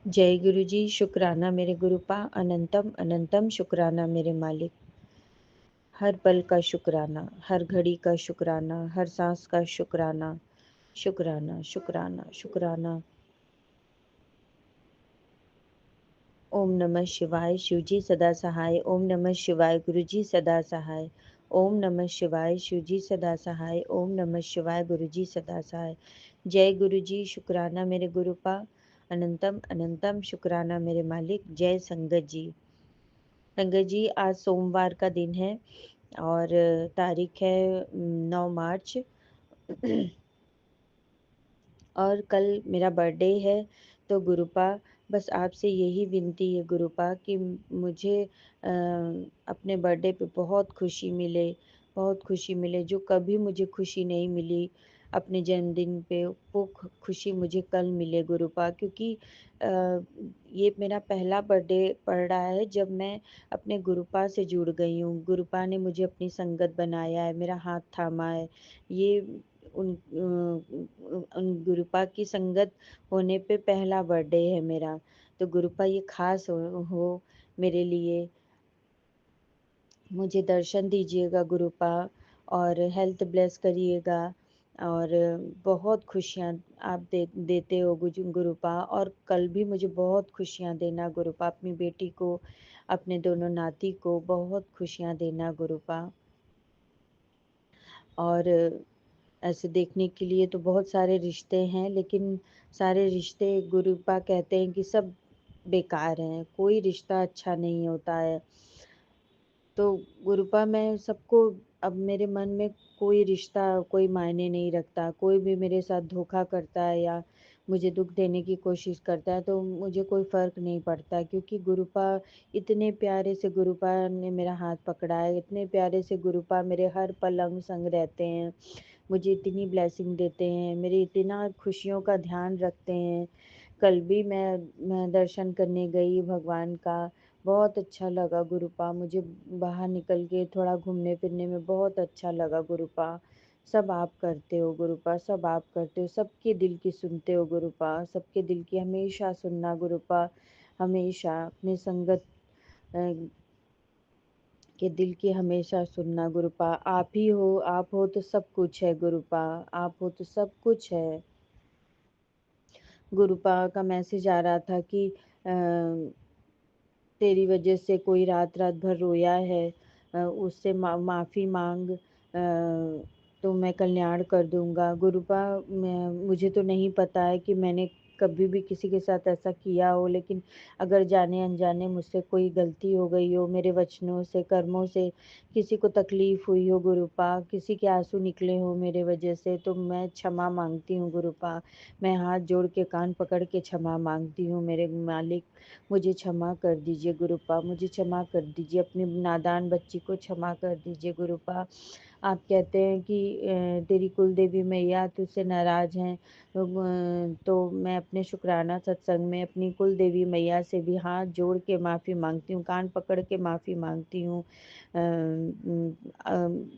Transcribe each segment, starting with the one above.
जय गुरु जी, शुक्राना मेरे गुरुपा, अनंतम अनंतम शुक्राना मेरे मालिक। हर पल का शुक्राना, हर घड़ी का शुक्राना, हर सांस का शुक्राना, शुक्राना शुक्राना शुक्राना। ओम नमः शिवाय, शिवजी सदा सहाय। ओम नमः शिवाय, गुरुजी सदा सहाय। ओम नमः शिवाय, शिवजी सदा सहाय। ओम नमः शिवाय, गुरुजी सदा सहाय। जय गुरु जी, शुक्राना मेरे गुरुपा, अनंतम अनंतम शुक्राना मेरे मालिक। जय संगत जी। संगत जी, आज सोमवार का दिन है और तारीख है 9 मार्च और कल मेरा बर्थडे है। तो गुरुपा, बस आपसे यही विनती है गुरुपा कि मुझे अपने बर्थडे पे बहुत खुशी मिले, बहुत खुशी मिले। जो कभी मुझे खुशी नहीं मिली अपने जन्मदिन पे, वो खुशी मुझे कल मिले गुरुपा। क्योंकि ये मेरा पहला बर्थडे पड़ रहा है जब मैं अपने गुरुपा से जुड़ गई हूँ। गुरुपा ने मुझे अपनी संगत बनाया है, मेरा हाथ थामा है। ये उन गुरुपा की संगत होने पे पहला बर्थडे है मेरा। तो गुरुपा ये खास हो मेरे लिए। मुझे दर्शन दीजिएगा गुरुपा और हेल्थ ब्लेस करिएगा और बहुत खुशियाँ आप देते हो गुरुपा। और कल भी मुझे बहुत खुशियाँ देना गुरुपा, अपनी बेटी को, अपने दोनों नाती को बहुत खुशियाँ देना गुरुपा। और ऐसे देखने के लिए तो बहुत सारे रिश्ते हैं, लेकिन सारे रिश्ते गुरुपा कहते हैं कि सब बेकार हैं, कोई रिश्ता अच्छा नहीं होता है। तो गुरुपा, मैं सबको, अब मेरे मन में कोई रिश्ता कोई मायने नहीं रखता। कोई भी मेरे साथ धोखा करता है या मुझे दुख देने की कोशिश करता है तो मुझे कोई फ़र्क नहीं पड़ता, क्योंकि गुरुपा इतने प्यारे से गुरुपा ने मेरा हाथ पकड़ा है, इतने प्यारे से गुरुपा मेरे हर पल अंग संग रहते हैं, मुझे इतनी ब्लेसिंग देते हैं, मेरे इतना खुशियों का ध्यान रखते हैं। कल भी मैं दर्शन करने गई भगवान का, बहुत अच्छा लगा गुरुपा। मुझे बाहर निकल के थोड़ा घूमने फिरने में बहुत अच्छा लगा गुरुपा। सब आप करते हो गुरुपा, सब आप करते हो, सबके दिल की सुनते हो गुरुपा, सबके दिल की हमेशा सुनना गुरुपा। हमेशा अपने संगत अ, के दिल की हमेशा सुनना गुरुपा। आप हो तो सब कुछ है गुरुपा, आप हो तो सब कुछ है। गुरुपा का मैसेज आ रहा था कि तेरी वजह से कोई रात रात भर रोया है, उससे माफ़ी मांग, तो मैं कल्याण कर दूंगा गुरुपा। मुझे तो नहीं पता है कि मैंने कभी भी किसी के साथ ऐसा किया हो, लेकिन अगर जाने अनजाने मुझसे कोई गलती हो गई हो, मेरे वचनों से कर्मों से किसी को तकलीफ हुई हो गुरुपा, किसी के आंसू निकले हो मेरे वजह से, तो मैं क्षमा मांगती हूँ गुरुपा। मैं हाथ जोड़ के कान पकड़ के क्षमा मांगती हूँ मेरे मालिक। मुझे क्षमा कर दीजिए गुरुपा, मुझे क्षमा कर दीजिए, अपनी नादान बच्ची को क्षमा कर दीजिए गुरुपा। आप कहते हैं कि तेरी कुल देवी मैया तुझसे नाराज़ हैं, तो मैं अपने शुक्राना सत्संग में अपनी कुल देवी मैया से भी हाथ जोड़ के माफ़ी मांगती हूँ, कान पकड़ के माफ़ी मांगती हूँ।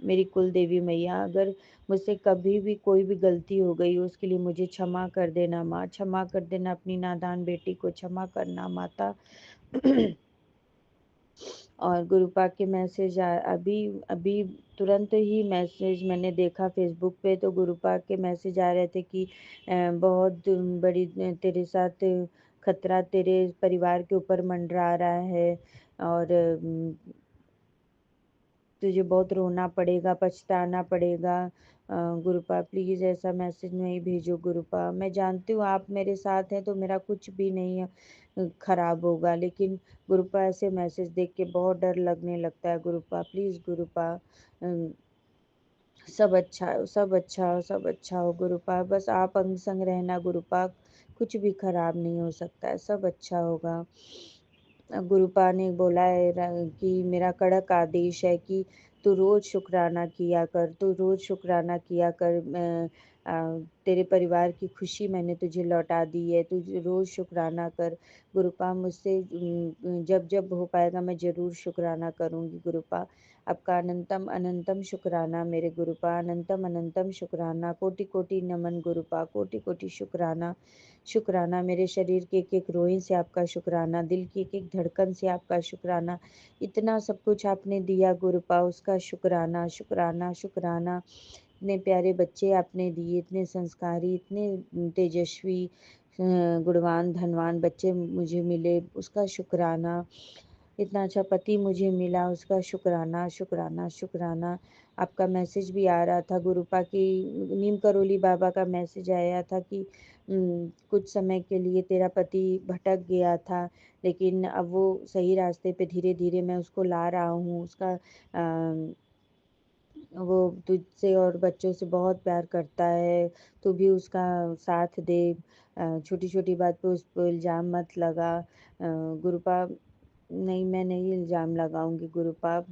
मेरी कुल देवी मैया, अगर मुझसे कभी भी कोई भी गलती हो गई हो उसके लिए मुझे क्षमा कर देना माँ, क्षमा कर देना, अपनी नादान बेटी को क्षमा करना माता। और गुरुपा के मैसेज अभी अभी तुरंत ही मैसेज मैंने देखा फेसबुक पे, तो गुरुपा के मैसेज आ रहे थे कि बहुत बड़ी तेरे साथ खतरा तेरे परिवार के ऊपर मंडरा रहा है और तुझे बहुत रोना पड़ेगा, पछताना पड़ेगा। गुरुपा प्लीज़ ऐसा मैसेज नहीं भेजो गुरुपा। मैं जानती हूँ आप मेरे साथ हैं तो मेरा कुछ भी नहीं खराब होगा, लेकिन गुरुपा ऐसे मैसेज देख के बहुत डर लगने लगता है गुरुपा। प्लीज़ गुरुपा, सब अच्छा हो, सब अच्छा हो, सब अच्छा हो गुरुपा। बस आप अंग संग रहना गुरुपा, कुछ भी खराब नहीं हो सकता है, सब अच्छा होगा। गुरुपा ने बोला है कि मेरा कड़क आदेश है कि तू रोज़ शुक्राना किया कर, तू रोज़ शुक्राना किया कर। तेरे परिवार की खुशी मैंने तुझे लौटा दी है, तू रोज़ शुक्राना कर। गुरुपा मुझसे जब जब हो पाएगा मैं ज़रूर शुक्राना करूँगी गुरुपा। आपका अनंतम अनंतम शुक्राना मेरे गुरुपा, अनंतम अनंतम शुक्राना, कोटि कोटि नमन गुरुपा, कोटि कोटि शुक्राना। शुक्राना मेरे शरीर के एक एक रोएं से आपका शुक्राना, दिल की एक एक धड़कन से आपका शुक्राना। इतना सब कुछ आपने दिया गुरुपा, उसका शुक्राना शुक्राना शुक्राना। इतने प्यारे बच्चे आपने दिए, इतने संस्कारी, इतने तेजस्वी, गुणवान धनवान बच्चे मुझे मिले, उसका शुक्राना। इतना अच्छा पति मुझे मिला, उसका शुक्राना शुक्राना शुक्राना। आपका मैसेज भी आ रहा था गुरुपा की, नीम करोली बाबा का मैसेज आया था कि कुछ समय के लिए तेरा पति भटक गया था, लेकिन अब वो सही रास्ते पे धीरे धीरे मैं उसको ला रहा हूँ। उसका वो तुझसे और बच्चों से बहुत प्यार करता है, तू भी उसका साथ दे। छोटी छोटी बात पे उस पर इल्ज़ाम मत लगा गुरुपा। नहीं, मैं नहीं इल्ज़ाम लगाऊँगी गुरुपाप।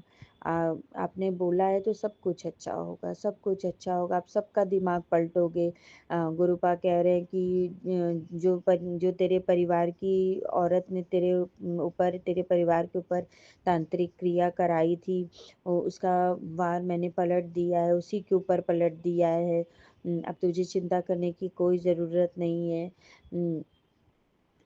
आपने बोला है तो सब कुछ अच्छा होगा, सब कुछ अच्छा होगा। आप सबका दिमाग पलटोगे। गुरुपा कह रहे हैं कि जो तेरे परिवार की औरत ने तेरे ऊपर, तेरे परिवार के ऊपर तांत्रिक क्रिया कराई थी, उसका वार मैंने पलट दिया है, उसी के ऊपर पलट दिया है। अब तुझे चिंता करने की कोई ज़रूरत नहीं है।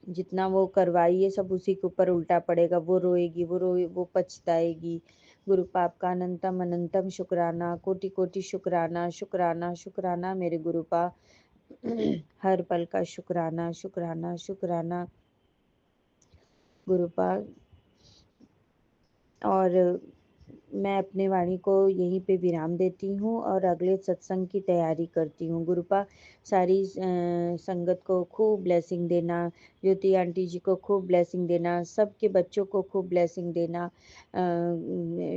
जितना वो करवाई है सब उसी के ऊपर उल्टा पड़ेगा। वो रोएगी, वो पछताएगी। गुरुपाप का अनंतम अनंतम शुक्राना, कोटि कोटि शुक्राना शुक्राना शुक्राना मेरे गुरुपा। हर पल का शुक्राना शुक्राना शुक्राना गुरुपा। और मैं अपने वाणी को यहीं पे विराम देती हूँ और अगले सत्संग की तैयारी करती हूँ। गुरुपा सारी संगत को खूब ब्लेसिंग देना, ज्योति आंटी जी को खूब ब्लेसिंग देना, सबके बच्चों को खूब ब्लेसिंग देना।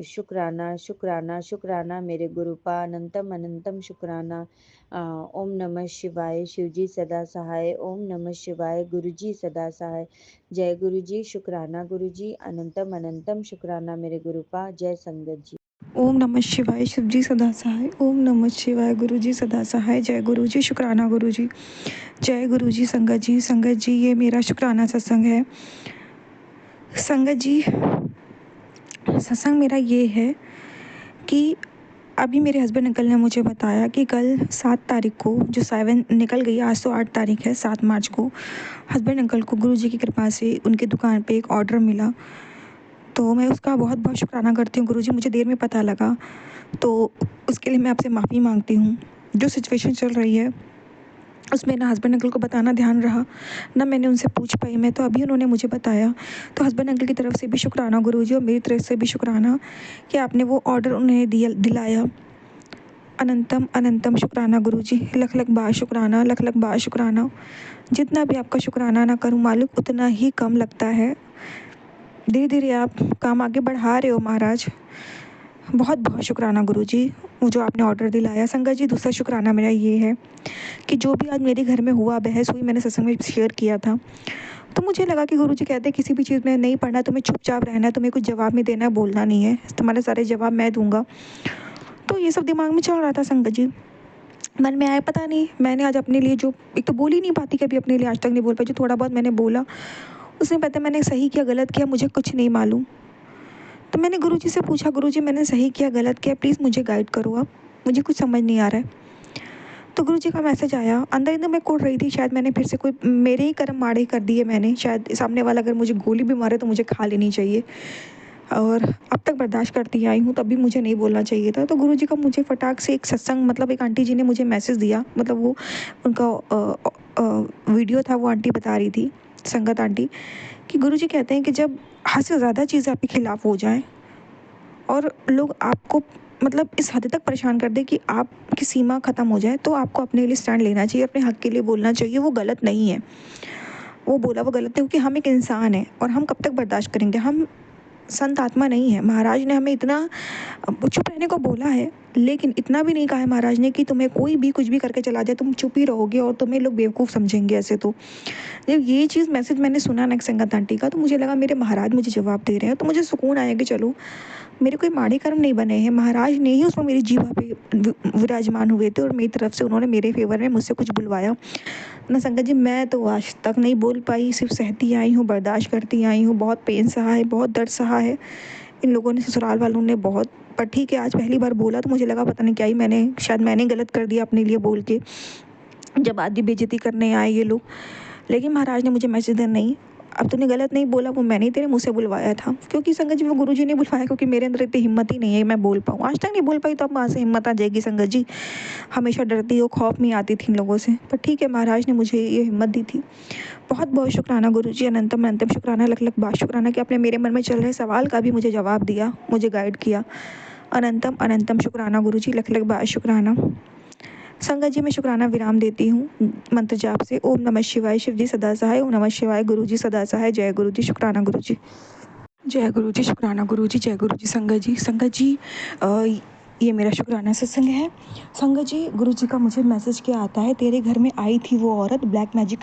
शुक्राना शुक्राना शुक्राना मेरे गुरुपा, अनंतम अनंतम शुक्राना। ओम नमः शिवाय, शिवजी सदा सहाय। ओम नमः शिवाय, गुरुजी सदा सहाय। जय गुरुजी, शुक्राना गुरुजी, अनंतम अनंतम शुक्राना मेरे गुरुपा। जय संगत जी। ओम नमः शिवाय, शिवजी सदा सहाय। ओम नमः शिवाय, गुरुजी सदा सहाय। जय गुरुजी, शुक्राना गुरुजी। जय गुरुजी, संगत जी। संगत जी, ये मेरा शुक्राना सत्संग है। संगत जी, सत्संग मेरा ये है कि अभी मेरे हस्बैंड अंकल ने मुझे बताया कि कल 7 तारीख को, जो 7 निकल गई, आज तो 8 तारीख है, 7 मार्च को हस्बैंड अंकल को गुरुजी की कृपा से उनकी दुकान पे एक ऑर्डर मिला। तो मैं उसका बहुत बहुत शुक्राना करती हूँ। गुरुजी, मुझे देर में पता लगा, तो उसके लिए मैं आपसे माफ़ी मांगती हूँ। जो सिचुएशन चल रही है उसमें ना हस्बैंड अंकल को बताना ध्यान रहा, ना मैंने उनसे पूछ पाई। मैं तो अभी उन्होंने मुझे बताया। तो हस्बैंड अंकल की तरफ से भी शुक्राना गुरुजी, और मेरी तरफ से भी शुक्राना कि आपने वो ऑर्डर उन्हें दिलाया। अनंतम अनंतम शुक्राना गुरुजी, लख लख बार शुक्राना, लख लख बार शुक्राना। जितना भी आपका शुक्राना ना करूँ मालिक, उतना ही कम लगता है। धीरे धीरे आप काम आगे बढ़ा रहे हो महाराज। बहुत बहुत शुक्राना गुरुजी, वो जो आपने ऑर्डर दिलाया। संगत जी, दूसरा शुक्राना मेरा ये है कि जो भी आज मेरे घर में हुआ, बहस हुई, मैंने सत्संग में शेयर किया था। तो मुझे लगा कि गुरुजी कहते हैं किसी भी चीज़ में नहीं पढ़ना, तुम्हें चुपचाप रहना है, तुम्हें कुछ जवाब नहीं देना है, बोलना नहीं है, तुम्हारे सारे जवाब मैं दूंगा। तो ये सब दिमाग में चल रहा था संगत जी। मन में आया, पता नहीं मैंने आज अपने लिए जो, एक तो बोल ही नहीं पाती कभी अपने लिए, आज तक नहीं बोल पाई। जो थोड़ा बहुत मैंने बोला उसमें पता मैंने सही किया गलत किया मुझे कुछ नहीं मालूम। तो मैंने गुरुजी से पूछा, गुरुजी मैंने सही किया गलत किया, प्लीज़ मुझे गाइड करो, अब मुझे कुछ समझ नहीं आ रहा है। तो गुरुजी का मैसेज आया। अंदर अंदर मैं कोड रही थी, शायद मैंने फिर से कोई मेरे ही कर्म माड़े कर दिए मैंने, शायद सामने वाला अगर मुझे गोली भी मारे तो मुझे खा लेनी चाहिए, और अब तक बर्दाश्त करती आई हूँ, तब भी मुझे नहीं बोलना चाहिए था। तो गुरुजी का मुझे फटाक से एक सत्संग, मतलब एक आंटी जी ने मुझे मैसेज दिया, मतलब वो उनका वीडियो था, वो आंटी बता रही थी, संगत आंटी, कि गुरुजी कहते हैं कि जब हद से ज़्यादा चीज़ें आपके खिलाफ हो जाएं और लोग आपको मतलब इस हद तक परेशान कर दे कि आपकी सीमा ख़त्म हो जाए, तो आपको अपने लिए स्टैंड लेना चाहिए, अपने हक़ के लिए बोलना चाहिए। वो गलत नहीं है, वो बोला वो गलत है, क्योंकि हम एक इंसान हैं और हम कब तक बर्दाश्त करेंगे। हम संत आत्मा नहीं है। महाराज ने हमें इतना चुप रहने को बोला है, लेकिन इतना भी नहीं कहा है महाराज ने कि तुम्हें कोई भी कुछ भी करके चला जाए तुम चुप ही रहोगे और तुम्हें लोग बेवकूफ़ समझेंगे। ऐसे तो जब ये चीज़ मैसेज मैंने सुना ना संगत आंटी का, तो मुझे लगा मेरे महाराज मुझे जवाब दे रहे हैं, तो मुझे सुकून आया कि चलो मेरे कोई माड़े कर्म नहीं बने हैं, महाराज ने ही उसमें मेरी जीवा पे विराजमान हुए थे और मेरी तरफ से उन्होंने मेरे फेवर में मुझसे कुछ बुलवाया ना। संगत जी मैं तो आज तक नहीं बोल पाई, सिर्फ सहती आई हूँ, बर्दाश्त करती आई हूँ। बहुत पेन सहा है, बहुत दर्द सहा है। इन लोगों ने, ससुराल वालों ने बहुत, पर ठीक है आज पहली बार बोला तो मुझे लगा पता नहीं क्या ही मैंने, शायद मैंने गलत कर दिया अपने लिए बोल के, जब आदि बेइज्जती करने आए ये लोग। लेकिन महाराज ने मुझे मैसेज दिया, नहीं अब तूने गलत नहीं बोला, वो मैंने ही तेरे मुँह से बुलवाया था। क्योंकि संगत जी वो गुरुजी ने बुलवाया, क्योंकि मेरे अंदर इतनी हिम्मत ही नहीं है मैं बोल पाऊँ। आज तक नहीं बोल पाई, तो अब वहाँ से हिम्मत आ जाएगी संगत जी। हमेशा डरती हो, खौफ में आती थी इन लोगों से, पर ठीक है महाराज ने मुझे ये हिम्मत दी थी। बहुत बहुत शुक्राना गुरुजी, अनंतम अनंतम शुक्राना, लख लख बात शुक्राना कि आपने मेरे मन में चल रहे सवाल का भी मुझे जवाब दिया, मुझे गाइड किया। अनंतम अनंतम शुक्राना गुरुजी, लख लख बात शुक्राना। संगत जी मैं शुक्राना विराम देती हूँ मंत्र जाप से। ओम नमः शिवाय, शिव जी सदा सहाय। ओम नमः शिवाय, गुरु जी सदा सहाय। जय गुरु जी, शुक्राना गुरु जी। जय गुरु जी, शुक्राना गुरु जी। जय गुरु जी। संगत जी, संगत जी ये मेरा शुक्राना सत्संग है। संगत जी, गुरु जी का मुझे मैसेज क्या आता है, तेरे घर में आई थी वो औरत ब्लैक मैजिक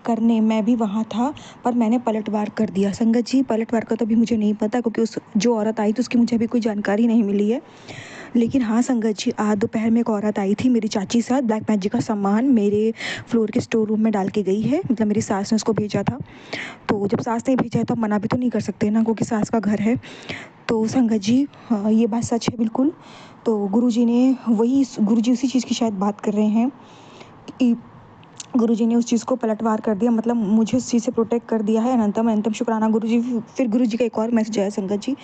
करने, मैं भी वहाँ था पर मैंने पलटवार कर दिया। संगत जी पलटवार का तो अभी मुझे नहीं पता, क्योंकि उस जो औरत आई थी उसकी मुझे अभी कोई जानकारी नहीं मिली है। लेकिन हाँ संगत जी, आज दोपहर में एक औरत आई थी मेरी चाची के साथ, ब्लैक मैजिक का सामान मेरे फ्लोर के स्टोर रूम में डाल के गई है। मतलब मेरी सास ने उसको भेजा था, तो जब सास ने भेजा है तो हम मना भी तो नहीं कर सकते ना, क्योंकि सास का घर है। तो संगत जी हाँ, ये बात सच है बिल्कुल। तो गुरुजी ने गुरुजी उसी चीज़ की शायद बात कर रहे हैं कि गुरुजी ने उस चीज़ को पलटवार कर दिया, मतलब मुझे उस चीज़ से प्रोटेक्ट कर दिया है। अनंतम अनंतम शुक्राना गुरुजी। फिर गुरुजी का एक और मैसेज आया, संगत जी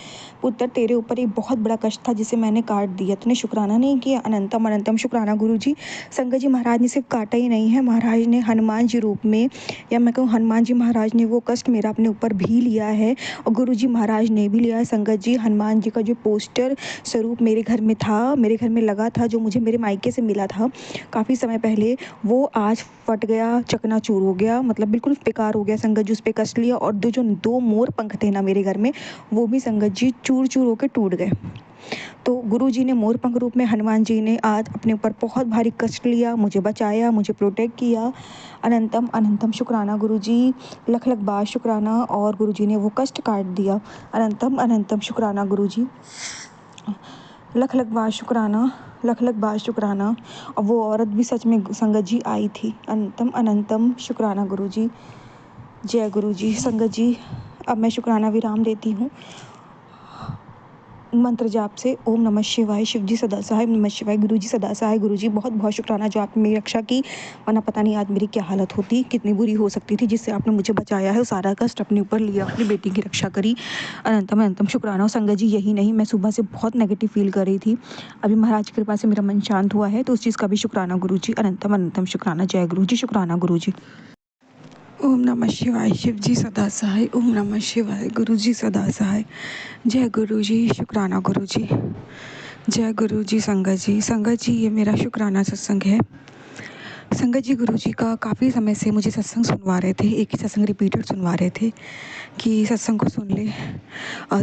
पुत्र तेरे ऊपर एक बहुत बड़ा कष्ट था जिसे मैंने काट दिया, तूने शुक्राना नहीं किया। अनंतम अनंतम शुक्राना गुरुजी। संगत जी महाराज ने सिर्फ काटा ही नहीं है, महाराज ने हनुमान जी रूप में, या मैं कहूँ हनुमान जी महाराज ने वो कष्ट मेरा अपने ऊपर भी लिया है और गुरुजी महाराज ने भी लिया है। संगत जी हनुमान जी का जो पोस्टर स्वरूप मेरे घर में था, मेरे घर में लगा था, जो मुझे मेरे मायके से मिला था काफ़ी समय पहले, वो आज फट गया, चकनाचूर हो गया, मतलब बिल्कुल बेकार हो गया। संगत जी उस पर कष्ट लिया, और जो दो मोर पंख थे ना मेरे घर में, वो भी संगत जी चूर चूर होकर टूट गए। तो गुरु जी ने मोर पंख रूप में, हनुमान जी ने आज अपने ऊपर बहुत भारी कष्ट लिया, मुझे बचाया, मुझे प्रोटेक्ट किया। अनंतम अनंतम शुक्राना गुरु जी, लख लख बार शुक्राना। और गुरु जी ने वो कष्ट काट दिया। अनंतम अनंतम शुक्राना गुरु जी, लख लख बार शुक्राना, लख लख बार शुक्राना। और वो औरत भी सच में संगत जी आई थी। अनंतम अनंतम शुक्राना गुरु जी। जय गुरु जी। संगत जी अब मैं शुक्राना विराम देती हूँ मंत्र जाप से। ओम नमः शिवाय, शिव जी सदा सहाय। ओम नमः शिवाय, गुरु जी सदा सहाय। गुरु जी बहुत बहुत शुक्राना जो आपने मेरी रक्षा की, वरना पता नहीं आज मेरी क्या हालत होती, कितनी बुरी हो सकती थी, जिससे आपने मुझे बचाया है, सारा कष्ट अपने ऊपर लिया, अपनी बेटी की रक्षा करी। अनंतम अनंतम शुक्राना। और संगत जी यही नहीं, मैं सुबह से बहुत नेगेटिव फील कर रही थी, अभी महाराज की कृपा से मेरा मन शांत हुआ है, तो उस चीज़ का भी शुक्राना गुरु जी। अनंतम अनंतम शुक्राना। जय गुरु जी, शुक्राना गुरु जी। ओम नमः शिवाय, शिव जी सदा सहाय। ओम नमः शिवाय, गुरु जी सदा सहाय। जय गुरु जी, शुक्राना गुरु जी। जय गुरु जी। संगत जी, संगत जी ये मेरा शुक्राना सत्संग है। संगत जी गुरु जी का काफ़ी समय से मुझे सत्संग सुनवा रहे थे, एक ही सत्संग रिपीटेड सुनवा रहे थे कि सत्संग को सुन ले,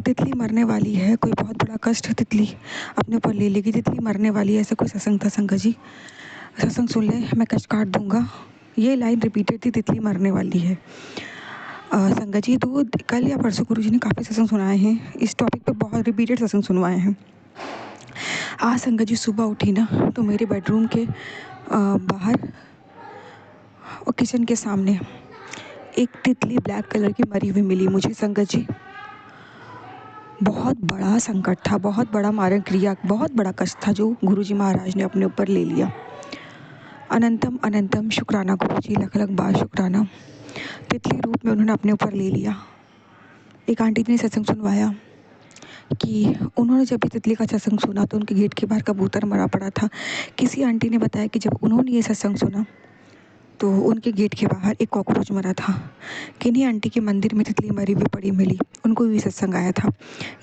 तितली मरने वाली है, कोई बहुत बड़ा कष्ट तितली अपने ऊपर ले लेगी, तितली मरने वाली है, ऐसा कोई सत्संग था। संगत जी सत्संग सुन ले, मैं कष्ट काट दूंगा, ये लाइन रिपीटेड थी, तितली मरने वाली है। संगत जी तो कल या परसों गुरु जी ने काफ़ी सत्संग सुनाए हैं इस टॉपिक पे, बहुत रिपीटेड सत्संग सुनवाए हैं। आज संगत जी सुबह उठी ना, तो मेरे बेडरूम के बाहर और किचन के सामने एक तितली ब्लैक कलर की मरी हुई मिली मुझे। संगत जी बहुत बड़ा संकट था, बहुत बड़ा मारण क्रिया, बहुत बड़ा कष्ट था जो गुरुजी महाराज ने अपने ऊपर ले लिया। अनंतम अनंतम शुक्राना गुरु जी, लख लख बार शुक्राना। तितली रूप में उन्होंने अपने ऊपर ले लिया। एक आंटी ने सत्संग सुनवाया कि उन्होंने जब भी तितली का सत्संग सुना तो उनके गेट के बाहर कबूतर मरा पड़ा था। किसी आंटी ने बताया कि जब उन्होंने ये सत्संग सुना तो उनके गेट के बाहर एक कॉकरोच मरा था। किन्हीं आंटी के मंदिर में तितली मरी हुई पड़ी मिली, उनको भी सत्संग आया था।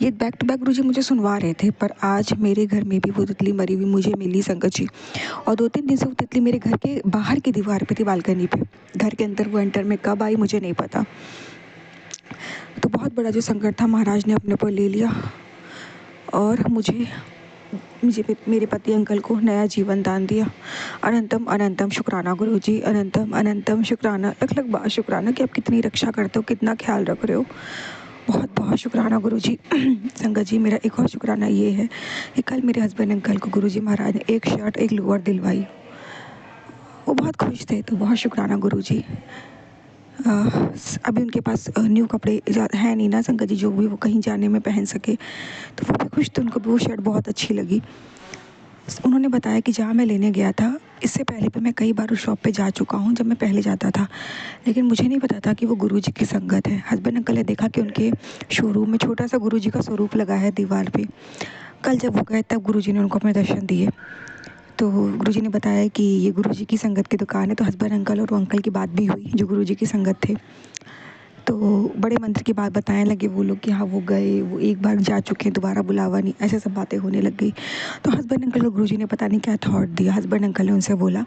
ये बैक टू बैक गुरुजी मुझे सुनवा रहे थे, पर आज मेरे घर में भी वो तितली मरी हुई मुझे मिली संगत जी। और 2-3 दिन से वो तितली मेरे घर के बाहर की दीवार पे थी, बालकनी पे। घर के अंदर वो एंटर में कब आई मुझे नहीं पता। तो बहुत बड़ा जो संकट था महाराज ने अपने ऊपर ले लिया और मुझे मुझे मेरे पति अंकल को नया जीवन दान दिया। अनंतम अनंतम शुक्राना गुरुजी, अनंतम अनंतम शुक्राना, लख लख बार शुक्राना कि आप कितनी रक्षा करते हो, कितना ख्याल रख रहे हो। बहुत बहुत शुक्राना गुरुजी। संगत जी, मेरा एक और शुक्राना ये है कि कल मेरे हस्बैंड अंकल को गुरुजी महाराज ने एक शर्ट एक लोअर दिलवाई। वो बहुत खुश थे, तो बहुत शुक्राना गुरुजी। अभी उनके पास न्यू कपड़े है नहीं ना संगत जी, जो भी वो कहीं जाने में पहन सके, तो वो भी खुश थे, उनको भी वो शर्ट बहुत अच्छी लगी। उन्होंने बताया कि जहाँ मैं लेने गया था, इससे पहले भी मैं कई बार उस शॉप पे जा चुका हूँ जब मैं पहले जाता था, लेकिन मुझे नहीं पता था कि वो गुरुजी की संगत है। हस्बैंड अंकल ने देखा कि उनके शोरूम में छोटा सा गुरुजी का स्वरूप लगा है दीवार पे। कल जब वो गए तब गुरुजी ने उनको अपने दर्शन दिए। तो गुरुजी ने बताया कि ये गुरुजी की संगत की दुकान है। तो हस्बैंड अंकल और वो अंकल की बात भी हुई जो गुरुजी की संगत थे। तो बड़े मंत्र की बात बताने लगे वो लोग कि हाँ वो गए, वो एक बार जा चुके हैं, दोबारा बुलावा नहीं, ऐसे सब बातें होने लग गई। तो हस्बैंड अंकल को गुरुजी ने पता नहीं क्या थॉट दिया। हस्बैंड अंकल ने उनसे बोला,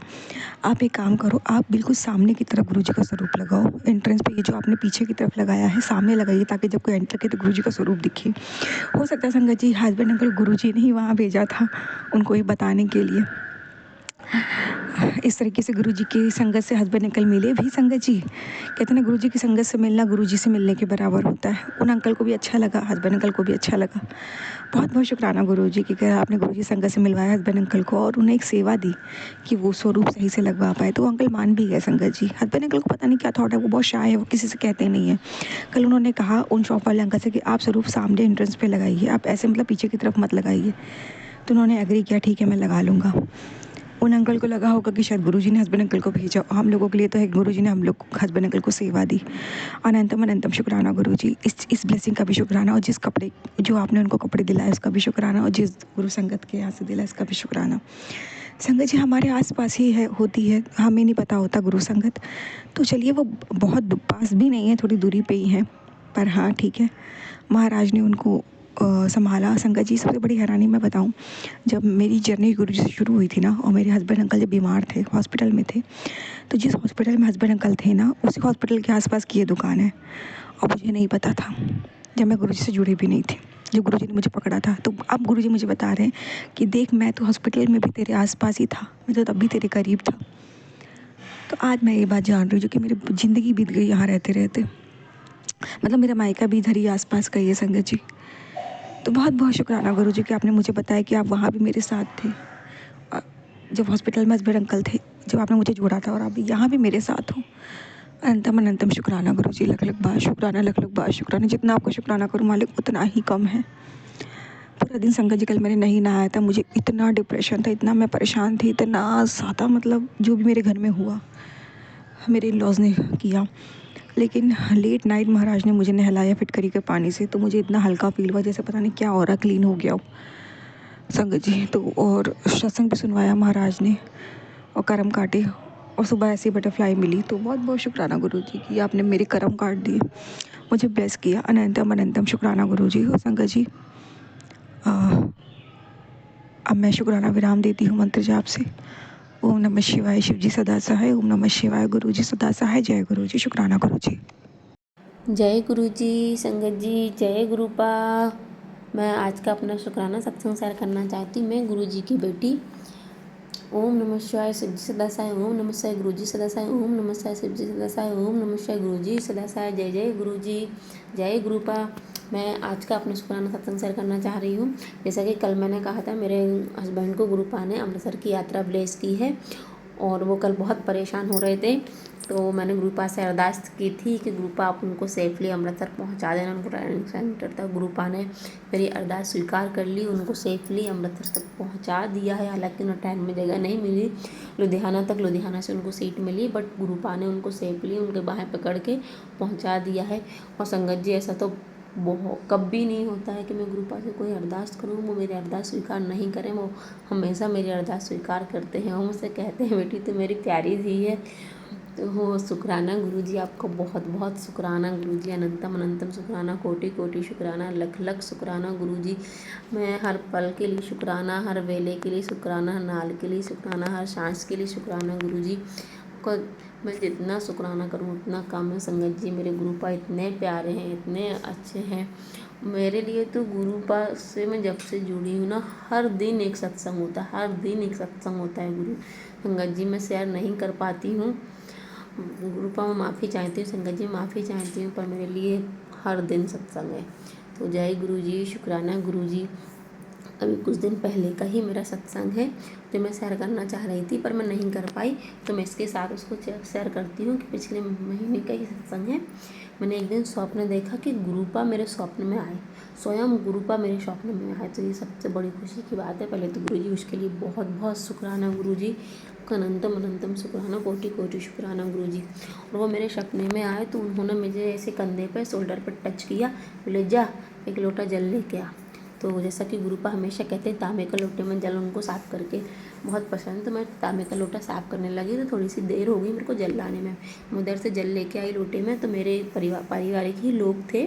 आप एक काम करो, आप बिल्कुल सामने की तरफ गुरुजी का स्वरूप लगाओ। एंट्रेंस पे ये जो आपने पीछे की तरफ लगाया है, सामने लगाइए, ताकि जब कोई एंटर करे तो गुरुजी का स्वरूप दिखे। हो सकता है संगत जी हस्बैंड अंकल गुरुजी ने ही वहाँ भेजा था उनको ये बताने के लिए। इस तरीके से गुरुजी की संगत से हस्बैंड अंकल मिले भी संगत जी। कहते हैं ना, गुरुजी की संगत से मिलना गुरुजी से मिलने के बराबर होता है। उन अंकल को भी अच्छा लगा, हस्बैंड अंकल को भी अच्छा लगा। बहुत बहुत शुक्राना गुरुजी कि अगर आपने गुरुजी संगत से मिलवाया हस्बैंड अंकल को और उन्हें एक सेवा दी कि वो स्वरूप सही से लगवा पाए, तो वो अंकल मान भी गए संगत जी। हस्बैंड अंकल को पता नहीं क्या थॉट है, वो बहुत शाय है, वो किसी से कहते नहीं है। कल उन्होंने कहा उन शॉप वाले अंकल से कि आप स्वरूप सामने एंट्रेंस पे लगाइए, आप ऐसे मतलब पीछे की तरफ मत लगाइए। तो उन्होंने एग्री किया, ठीक है मैं लगा लूँगा। उन अंकल को लगा होगा कि शायद गुरुजी ने हस्बैंड अंकल को भेजा, हम लोगों के लिए तो है गुरुजी ने हम लोग को हस्बैंड अंकल को सेवा दी। अनंतम अनंतम शुक्राना गुरुजी, इस ब्लेसिंग का भी शुक्राना, और जिस कपड़े जो आपने उनको कपड़े दिलाए उसका भी शुक्राना, और जिस गुरु संगत के यहाँ से दिला इसका भी शुक्राना। संगत जी हमारे आसपास ही है, होती है, हमें नहीं पता होता गुरु संगत। तो चलिए वो बहुत पास भी नहीं है, थोड़ी दूरी पे ही है, पर हाँ ठीक है, महाराज ने उनको संभाला। संगत जी सबसे बड़ी हैरानी मैं बताऊं, जब मेरी जर्नी गुरुजी से शुरू हुई थी ना, और मेरे हस्बैंड अंकल जब बीमार थे, हॉस्पिटल में थे, तो जिस हॉस्पिटल में हस्बैंड अंकल थे ना, उसी हॉस्पिटल के आसपास की ये दुकान है, और मुझे नहीं पता था जब मैं गुरुजी से जुड़ी भी नहीं थी। जब गुरुजी ने मुझे पकड़ा था, तो अब गुरुजी मुझे बता रहे हैं कि देख मैं तो हॉस्पिटल में भी तेरे आसपास ही था, मैं तो तब भी तेरे करीब था। तो आज मैं ये बात जान रही हूँ, जो कि मेरी ज़िंदगी बीत गई यहाँ रहते रहते, मतलब मेरा मायका भी इधर ही आसपास का ही है संगत जी। तो बहुत बहुत शुक्राना गुरुजी कि आपने मुझे बताया कि आप वहाँ भी मेरे साथ थे, जब हॉस्पिटल में हस्बैंड अंकल थे, जब आपने मुझे जोड़ा था, और आप यहाँ भी मेरे साथ हो। अनंतम अनंतम शुक्राना गुरुजी, लख लख बार शुक्राना, लख लख बार शुक्राना। जितना आपको शुक्राना करूँ मालिक उतना ही कम है। पूरा दिन संगत जी कल मैंने नहीं नहाया था, मुझे इतना डिप्रेशन था, इतना मैं परेशान थी, इतना ज़्यादा, मतलब जो भी मेरे घर में हुआ मेरे इन लॉज ने किया, लेकिन लेट नाइट महाराज ने मुझे नहलाया फिटकरी के पानी से, तो मुझे इतना हल्का फील हुआ जैसे पता नहीं क्या ऑरा क्लीन हो गया हो संगत जी। तो और सत्संग भी सुनवाया महाराज ने, और कर्म काटे, और सुबह ऐसी बटरफ्लाई मिली। तो बहुत बहुत शुक्राना गुरुजी कि आपने मेरे कर्म काट दिए, मुझे ब्लेस किया। अनंतम अनंतम शुक्राना गुरुजी। और संगत जी अब मैं शुक्राना विराम देती हूँ मंत्र जाप से। ओम नमः शिवाय, शिव जी सदा सहाय। ओम नमः शिवाय, गुरु जी सदा सहाय। जय गुरु जी। शुक्राना गुरु जी। जय गुरु जी। संगत जी जय गुरुपा। मैं आज का अपना शुक्राना सत्संग शेयर करना चाहती हूँ। मैं गुरु जी की बेटी। ओम नमः शिवाय, शिव जी सदा सहाय। ओम नमः शिवाय, गुरु जी सदा सहाय। ओम नमः शिवाय, शिव जी सदा सहाय। ओम नमः शिवाय, गुरु जी सदा सहाय। जय जय गुरु जी, जय गुरुपा। मैं आज का अपना शुक्राना सत्संग शेयर करना चाह रही हूँ। जैसा कि कल मैंने कहा था, मेरे हस्बैंड को गुरुपा ने अमृतसर की यात्रा ब्लेस की है, और वो कल बहुत परेशान हो रहे थे। तो मैंने गुरुपा से अरदास की थी कि गुरुपा आप उनको सेफली अमृतसर पहुंचा देना, उनको ट्रेनिंग सेंटर तक। गुरुपा ने मेरी अरदास स्वीकार कर ली, उनको सेफली अमृतसर तक पहुंचा दिया है। हालांकि उन्हें ट्रेन में जगह नहीं मिली लुधियाना तक, लुधियाना से उनको सीट मिली, बट गुरुपा ने उनको सेफली उनके बाहें पकड़ के पहुँचा दिया है। और संगत जी ऐसा तो कभी नहीं होता है कि मैं गुरुपा से कोई अरदास करूँ वो मेरी अरदास स्वीकार नहीं करें। वो हमेशा मेरी अरदास स्वीकार करते हैं। वो मुझसे कहते हैं बेटी तो मेरी प्यारी सी है। तो हो शुक्राना गुरुजी, आपको बहुत बहुत शुक्राना गुरुजी। अनंतम अनंतम शुक्राना, कोटि कोटि शुक्राना, लख लख शुक्राना गुरुजी। मैं हर पल के लिए शुक्राना, हर वेले के लिए शुक्राना, हर नाल के लिए शुक्राना, हर सांस के लिए शुक्राना गुरुजी। को मैं जितना शुक्राना करूँ उतना कम है संगत जी। मेरे गुरुपा इतने प्यारे हैं, इतने अच्छे हैं मेरे लिए। तो गुरुपा से मैं जब से जुड़ी हूँ ना, हर दिन एक सत्संग होता है, हर दिन एक सत्संग होता है गुरु संगत जी। मैं शेयर नहीं कर पाती हूँ गुरुपा, मैं माफ़ी चाहती हूँ संगत जी, माफ़ी चाहती हूँ, पर मेरे लिए हर दिन सत्संग है। तो जय गुरु जी, शुक्राना गुरु जी। अभी कुछ दिन पहले का ही मेरा सत्संग है जो मैं शेयर करना चाह रही थी पर मैं नहीं कर पाई, तो मैं इसके साथ उसको शेयर करती हूँ कि पिछले महीने का ही सत्संग है। मैंने एक दिन स्वप्न देखा कि गुरुपा मेरे स्वप्न में आए, स्वयं गुरुपा मेरे स्वप्न में आए, तो ये सबसे बड़ी खुशी की बात है। पहले तो गुरुजी उसके लिए बहुत बहुत शुक्राना गुरुजी, अनंतम अनंतम शुक्राना, कोटि कोटि शुक्राना गुरुजी। और वो मेरे सपने में आए तो उन्होंने मुझे ऐसे कंधे पे, शोल्डर पर टच किया, बोले जा एक लोटा जल लेके आ। तो जैसा कि गुरुपा हमेशा कहते हैं तांबे के लोटे में जल उनको साफ़ करके बहुत पसंद, तो मैं तांबे का लोटा साफ़ करने लगी तो थोड़ी सी देर हो गई मेरे को जल लाने में। मैं उधर से जल लेके आई लोटे में, तो मेरे पारिवारिक ही लोग थे,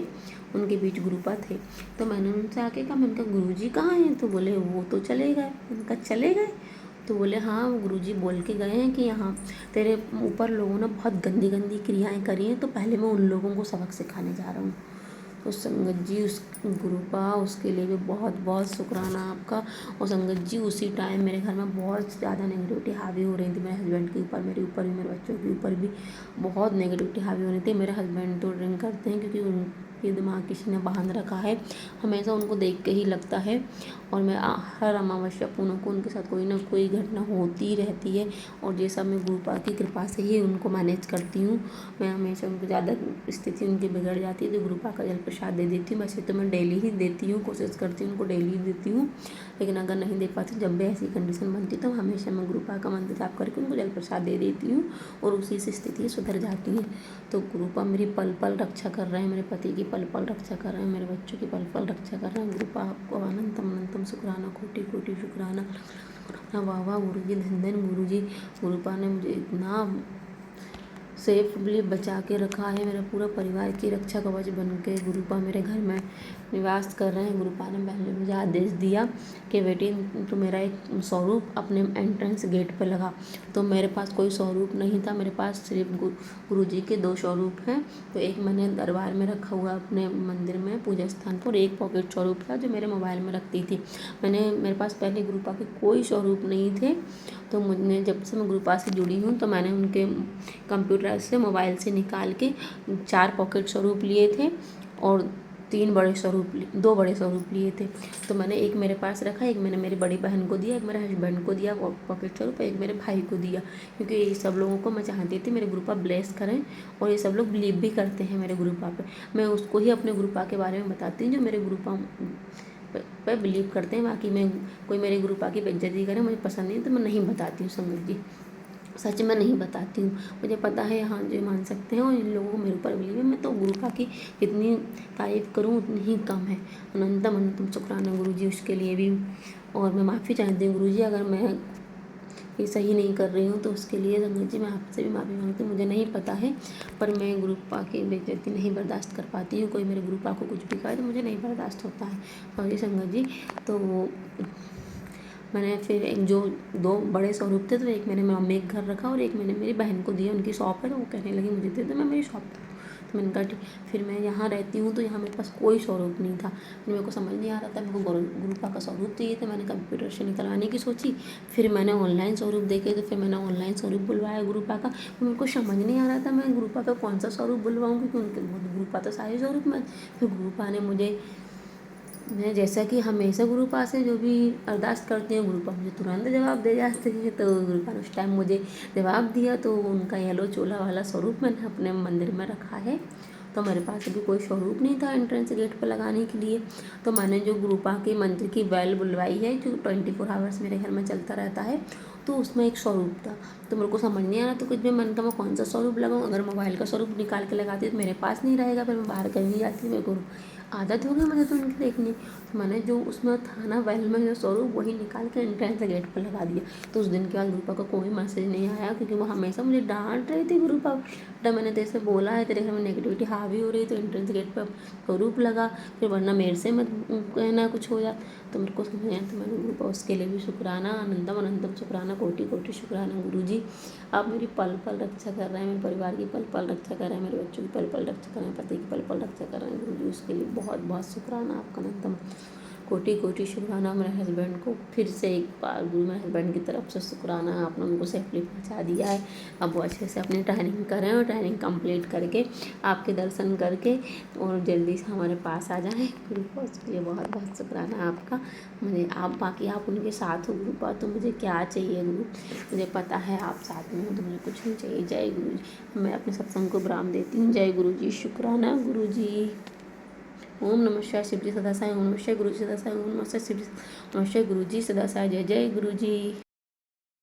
उनके बीच गुरुपा थे। तो मैंने उनसे आके कहा, मैंने कहा गुरुजी कहाँ हैं? तो बोले वो तो चले गए। मैंने कहा चले गए? तो बोले हाँ, वो गुरुजी बोल के गए हैं कि यहाँ तेरे ऊपर लोगों ने बहुत गंदी गंदी क्रियाएं करी हैं, तो पहले मैं उन लोगों को सबक सिखाने जा रहा हूँ। तो संगत जी उस गुरुपा उसके लिए भी बहुत बहुत शुक्राना आपका। और संगत जी उसी टाइम मेरे घर में बहुत ज़्यादा नेगेटिविटी हावी हो रही थी, मेरे हस्बैंड के ऊपर, मेरे ऊपर भी, मेरे बच्चों के ऊपर भी बहुत नेगेटिविटी हावी हो रही थी। मेरे हस्बैंड तो ड्रिंक करते हैं क्योंकि उनके दिमाग किसी ने बांध रखा है, हमेशा उनको देख के ही लगता है। और मैं हर अमावस्या पूनम को उनके साथ कोई ना कोई घटना होती रहती है, और ये सब मैं गुरुपा की कृपा से ही उनको मैनेज करती हूँ। मैं हमेशा उनको ज़्यादा स्थिति उनकी बिगड़ जाती है तो गुरुपा का जल प्रसाद दे देती हूँ। वैसे तो मैं डेली ही देती हूँ, कोशिश करती हूँ उनको डेली ही देती हूँ, लेकिन अगर नहीं दे पाती, जब भी ऐसी कंडीशन बनती है तो हमेशा मैं गुरुपा का मंत्र जाप करके उनको जल प्रसाद दे देती हूँ और उसी से स्थिति सुधर जाती है। तो गुरुपा मेरी पल पल रक्षा कर रहे हैं, मेरे पति की पल पल रक्षा कर रहे हैं, मेरे बच्चों की पल पल रक्षा कर रहे हैं। गुरुपा आपको अनंतम अनंतम शुक्राना, कोटि कोटि शुक्राना। वाह वाह गुरु जी, धन धन गुरु जी। गुरुपा ने मुझे इतना सेफली बचा के रखा है, मेरा पूरा परिवार की रक्षा कवच बन के गुरुपा मेरे घर में निवास कर रहे हैं। गुरुपा ने पहले मुझे आदेश दिया कि बेटी तो मेरा एक स्वरूप अपने एंट्रेंस गेट पे लगा, तो मेरे पास कोई स्वरूप नहीं था, मेरे पास सिर्फ गुरुजी के 2 स्वरूप हैं। तो एक मैंने दरबार में रखा हुआ अपने मंदिर में पूजा स्थान पर, एक पॉकेट स्वरूप था जो मेरे मोबाइल में रखती थी। मेरे पास पहले गुरुपा के कोई स्वरूप नहीं थे, तो मुझे जब से मैं गुरुपा से जुड़ी हूँ तो मैंने उनके कंप्यूटर से, मोबाइल से निकाल के 4 पॉकेट स्वरूप लिए थे और 2 बड़े स्वरूप लिए थे। तो मैंने एक मेरे पास रखा, एक मैंने मेरी बड़ी बहन को दिया, एक मेरे हस्बैंड को दिया पॉकेट स्वरूप, एक मेरे भाई को दिया, क्योंकि ये सब लोगों को मैं चाहती थी मेरे गुरुपा ब्लेस करें, और ये सब लोग बिलीव भी करते हैं मेरे गुरुपा पे। मैं उसको ही अपने गुरुपा के बारे में बताती हूँ जो मेरे गुरुपा पे बिलीव करते हैं। बाकी मैं कोई मेरे गुरुपा की बेइज्जती करे मुझे पसंद नहीं, तो मैं नहीं बताती हूँ संगत जी, सच में नहीं बताती हूँ। मुझे पता है हाँ जो मान सकते हैं और इन लोगों को मेरे ऊपर बिलीव है। मैं तो गुरुपा की जितनी तारीफ़ करूँ उतनी ही कम है। अनंतम अनंतम शुक्राना गुरुजी उसके लिए भी। और मैं माफ़ी चाहती हूँ गुरुजी अगर मैं ये सही नहीं कर रही हूँ तो उसके लिए संगत जी मैं आपसे भी माफ़ी मांगती हूँ। मुझे नहीं पता है, पर मैं गुरुपा की बेइज्जती नहीं बर्दाश्त कर पाती हूँ। कोई मेरे गुरुपा को कुछ भी कहे तो मुझे नहीं बर्दाश्त होता है। और ये संगत जी तो मैंने फिर एक जो 2 बड़े स्वरूप थे, तो एक मैंने मम्मी के घर रखा और एक मैंने मेरी बहन को दिया, उनकी शॉप है, तो वो कहने लगी मुझे दे दो, मैं मेरी शॉप पर। तो मैंने कहा ठीक। फिर मैं यहाँ रहती हूँ तो यहाँ मेरे पास कोई स्वरूप नहीं था, फिर मेरे को समझ नहीं आ रहा था, मेरे को गुरुपा का स्वरूप चाहिए था। मैंने कंप्यूटर से निकलवाने की सोची, फिर मैंने ऑनलाइन स्वरूप देखे, तो फिर मैंने ऑनलाइन स्वरूप बुलवाया गुरुपा का। मेरे को समझ नहीं आ रहा था मैं गुरुपा का कौन सा स्वरूप बुलवाऊँ, क्योंकि उनके गुरुपा तो सारे स्वरूप में। फिर गुरुपा ने मुझे, मैं जैसा कि हमेशा गुरुपा से जो भी अरदास करती हूँ गुरुपा मुझे तुरंत जवाब दे जाते हैं, तो गुरुपा ने उस टाइम मुझे जवाब दिया। तो उनका येलो चोला वाला स्वरूप मैंने अपने मंदिर में रखा है। तो मेरे पास अभी कोई स्वरूप नहीं था एंट्रेंस गेट पर लगाने के लिए, तो मैंने जो गुरुपा के मंत्र की बैल बुलवाई है जो 24 आवर्स मेरे घर में चलता रहता है, तो उसमें एक स्वरूप था। तो मेरे को समझ नहीं आ रहा तो कुछ भी, मैंने कहा मैं कौन सा स्वरूप लगाऊँ, अगर मोबाइल का स्वरूप निकाल के लगाती तो मेरे पास नहीं रहेगा, फिर मैं बाहर कहीं जाती, मेरे को आदत हो गई मुझे तो उनकी देखनी। तो मैंने जो उसमें था ना बैल में जो स्वरूप, वही निकाल के एंट्रेंस गेट पर लगा दिया। तो उस दिन के बाद गुरुपा का कोई मैसेज नहीं आया, क्योंकि वो हमेशा मुझे डांट रही थी गुरुपा, बेटा मैंने तेरे से बोला है तेरे घर में नेगेटिविटी हावी हो रही है तो एंट्रेंस गेट पर स्वरूप लगा, फिर वरना मेरे से मत कहना कुछ हो जाता। तो मेरे को समझ आया, तो मैंने गुरुपा उसके लिए भी शुक्राना, अनंतम अनंतम शुक्राना, कोटि कोटि शुक्राना गुरुजी। जी आप मेरी पल पल रक्षा कर रहे हैं, मेरे परिवार की पल पल रक्षा कर रहे हैं, मेरे बच्चों की पल पल रक्षा कर रहे हैं, पति की पल पल रक्षा कर रहे हैं गुरु जी। उसके लिए बहुत बहुत शुक्राना आपका, नंदम कोटि कोटि शुक्राना। मेरे हस्बैंड को फिर से एक बार गुरु मेरे हस्बैंड की तरफ से शुक्राना, आपने उनको सेफली पहुंचा दिया है। अब वो अच्छे से अपनी ट्रेनिंग करें और ट्रेनिंग कंप्लीट करके आपके दर्शन करके और जल्दी से हमारे पास आ जाएं गुरु को। उसके लिए बहुत बहुत शुक्राना आपका। मुझे आप बाकी आप उनके साथ हो गुरु पा, तो मुझे क्या चाहिए गुरु, मुझे पता है आप साथ में हो तो मुझे कुछ नहीं चाहिए। जय गुरु जी। मैं अपने सत्संग को विराम देती हूँ। जय गुरु जी। शुक्राना गुरु जी। ओम नमः शिवाय। शिव जी सदा साई। ओम नमः शिवाय। गुरु जी सदा साई। ओम नमः शिवाय। शिव जी नमः शिवाय। गुरु जी सदा साई। जय जय गुरु जी।